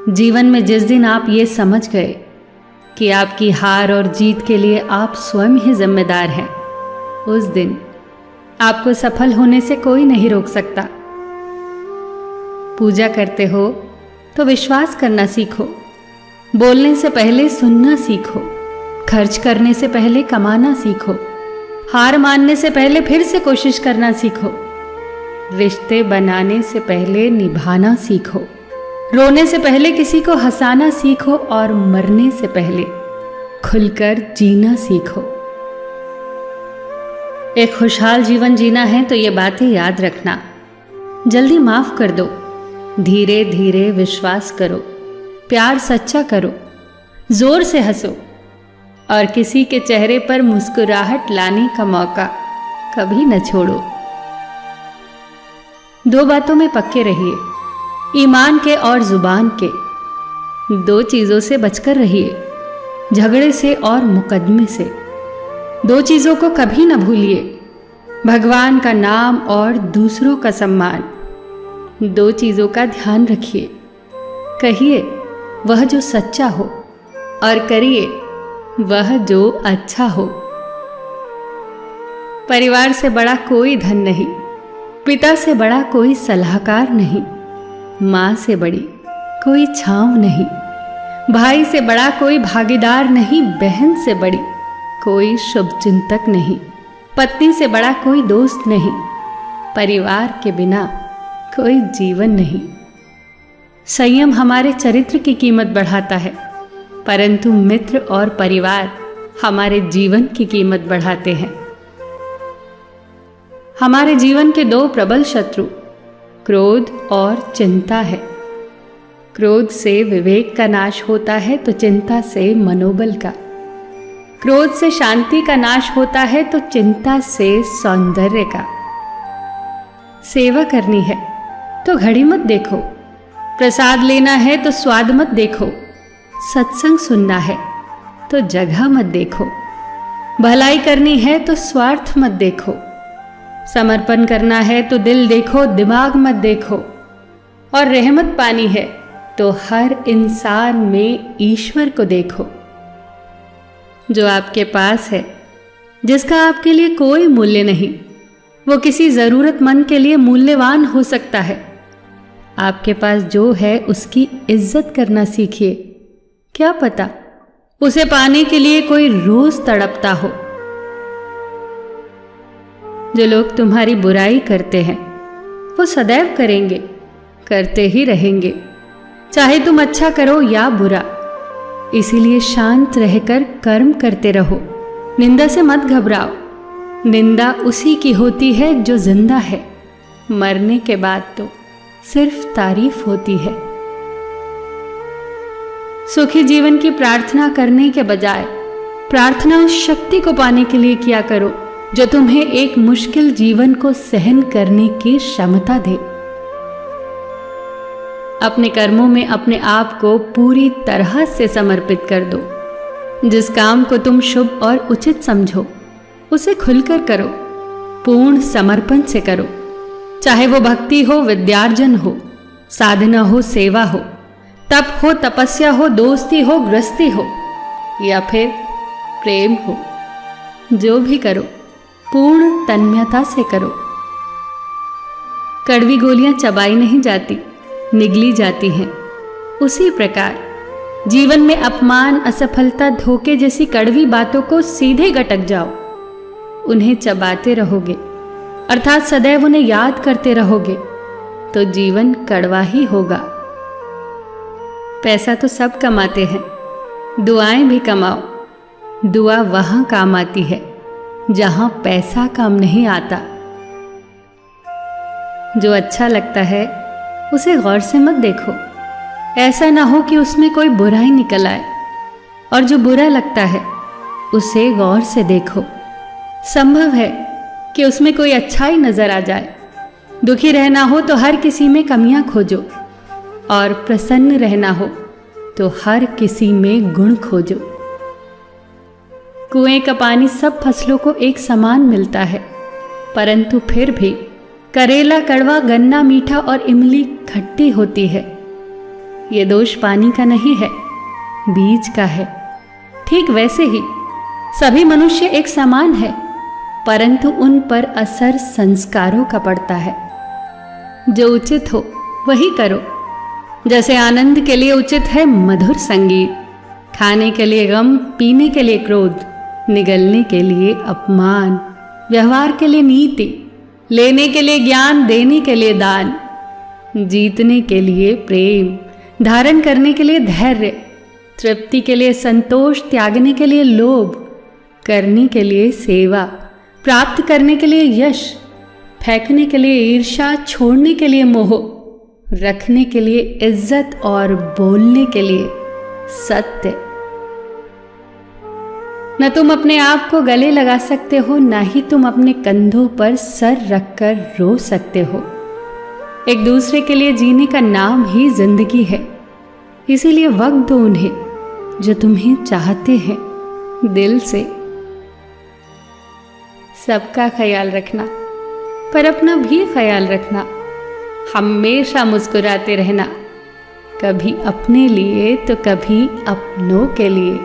जीवन में जिस दिन आप ये समझ गए कि आपकी हार और जीत के लिए आप स्वयं ही जिम्मेदार हैं, उस दिन आपको सफल होने से कोई नहीं रोक सकता। पूजा करते हो तो विश्वास करना सीखो, बोलने से पहले सुनना सीखो, खर्च करने से पहले कमाना सीखो, हार मानने से पहले फिर से कोशिश करना सीखो, रिश्ते बनाने से पहले निभाना सीखो, रोने से पहले किसी को हंसाना सीखो और मरने से पहले खुलकर जीना सीखो। एक खुशहाल जीवन जीना है तो ये बातें याद रखना। जल्दी माफ कर दो, धीरे धीरे विश्वास करो, प्यार सच्चा करो, जोर से हंसो और किसी के चेहरे पर मुस्कुराहट लाने का मौका कभी न छोड़ो। दो बातों में पक्के रहिए, ईमान के और जुबान के। दो चीजों से बचकर रहिए, झगड़े से और मुकदमे से। दो चीजों को कभी न भूलिए, भगवान का नाम और दूसरों का सम्मान। दो चीजों का ध्यान रखिए, कहिए वह जो सच्चा हो और करिए वह जो अच्छा हो। परिवार से बड़ा कोई धन नहीं, पिता से बड़ा कोई सलाहकार नहीं, माँ से बड़ी कोई छांव नहीं, भाई से बड़ा कोई भागीदार नहीं, बहन से बड़ी कोई शुभचिंतक नहीं, पत्नी से बड़ा कोई दोस्त नहीं, परिवार के बिना कोई जीवन नहीं। संयम हमारे चरित्र की कीमत बढ़ाता है, परंतु मित्र और परिवार हमारे जीवन की कीमत बढ़ाते हैं। हमारे जीवन के दो प्रबल शत्रु क्रोध और चिंता है। क्रोध से विवेक का नाश होता है तो चिंता से मनोबल का। क्रोध से शांति का नाश होता है तो चिंता से सौंदर्य का। सेवा करनी है तो घड़ी मत देखो, प्रसाद लेना है तो स्वाद मत देखो, सत्संग सुनना है तो जगह मत देखो, भलाई करनी है तो स्वार्थ मत देखो, समर्पण करना है तो दिल देखो, दिमाग मत देखो, और रहमत पानी है तो हर इंसान में ईश्वर को देखो। जो आपके पास है, जिसका आपके लिए कोई मूल्य नहीं, वो किसी जरूरतमंद के लिए मूल्यवान हो सकता है। आपके पास जो है उसकी इज्जत करना सीखिए, क्या पता उसे पाने के लिए कोई रोज तड़पता हो। जो लोग तुम्हारी बुराई करते हैं वो सदैव करेंगे, करते ही रहेंगे, चाहे तुम अच्छा करो या बुरा। इसीलिए शांत रहकर कर्म करते रहो, निंदा से मत घबराओ। निंदा उसी की होती है जो जिंदा है, मरने के बाद तो सिर्फ तारीफ होती है। सुखी जीवन की प्रार्थना करने के बजाय प्रार्थना उस शक्ति को पाने के लिए किया करो जो तुम्हें एक मुश्किल जीवन को सहन करने की क्षमता दे। अपने कर्मों में अपने आप को पूरी तरह से समर्पित कर दो। जिस काम को तुम शुभ और उचित समझो उसे खुलकर करो, पूर्ण समर्पण से करो। चाहे वो भक्ति हो, विद्यार्जन हो, साधना हो, सेवा हो, तप हो, तपस्या हो, दोस्ती हो, गृहस्थी हो या फिर प्रेम हो, जो भी करो पूर्ण तन्मयता से करो। कड़वी गोलियां चबाई नहीं जाती, निगली जाती हैं। उसी प्रकार जीवन में अपमान, असफलता, धोखे जैसी कड़वी बातों को सीधे गटक जाओ। उन्हें चबाते रहोगे, अर्थात सदैव उन्हें याद करते रहोगे, तो जीवन कड़वा ही होगा। पैसा तो सब कमाते हैं, दुआएं भी कमाओ। दुआ वहां काम आती है जहां पैसा काम नहीं आता। जो अच्छा लगता है उसे गौर से मत देखो, ऐसा ना हो कि उसमें कोई बुराई निकल आए, और जो बुरा लगता है उसे गौर से देखो। संभव है कि उसमें कोई अच्छाई नजर आ जाए। दुखी रहना हो तो हर किसी में कमियां खोजो, और प्रसन्न रहना हो तो हर किसी में गुण खोजो। कुएं का पानी सब फसलों को एक समान मिलता है, परंतु फिर भी करेला कड़वा, गन्ना मीठा और इमली खट्टी होती है। ये दोष पानी का नहीं है, बीज का है। ठीक वैसे ही सभी मनुष्य एक समान है, परंतु उन पर असर संस्कारों का पड़ता है। जो उचित हो वही करो। जैसे आनंद के लिए उचित है मधुर संगीत, खाने के लिए गम, पीने के लिए क्रोध, निगलने के लिए अपमान, व्यवहार के लिए नीति, लेने के लिए ज्ञान, देने के लिए दान, जीतने के लिए प्रेम, धारण करने के लिए धैर्य, तृप्ति के लिए संतोष, त्यागने के लिए लोभ, करने के लिए सेवा, प्राप्त करने के लिए यश, फेंकने के लिए ईर्ष्या, छोड़ने के लिए मोह, रखने के लिए इज्जत और बोलने के लिए सत्य। न तुम अपने आप को गले लगा सकते हो, न ही तुम अपने कंधों पर सर रखकर रो सकते हो। एक दूसरे के लिए जीने का नाम ही जिंदगी है। इसीलिए वक्त दो उन्हें जो तुम्हें चाहते हैं दिल से। सबका ख्याल रखना, पर अपना भी ख्याल रखना। हमेशा मुस्कुराते रहना, कभी अपने लिए तो कभी अपनों के लिए।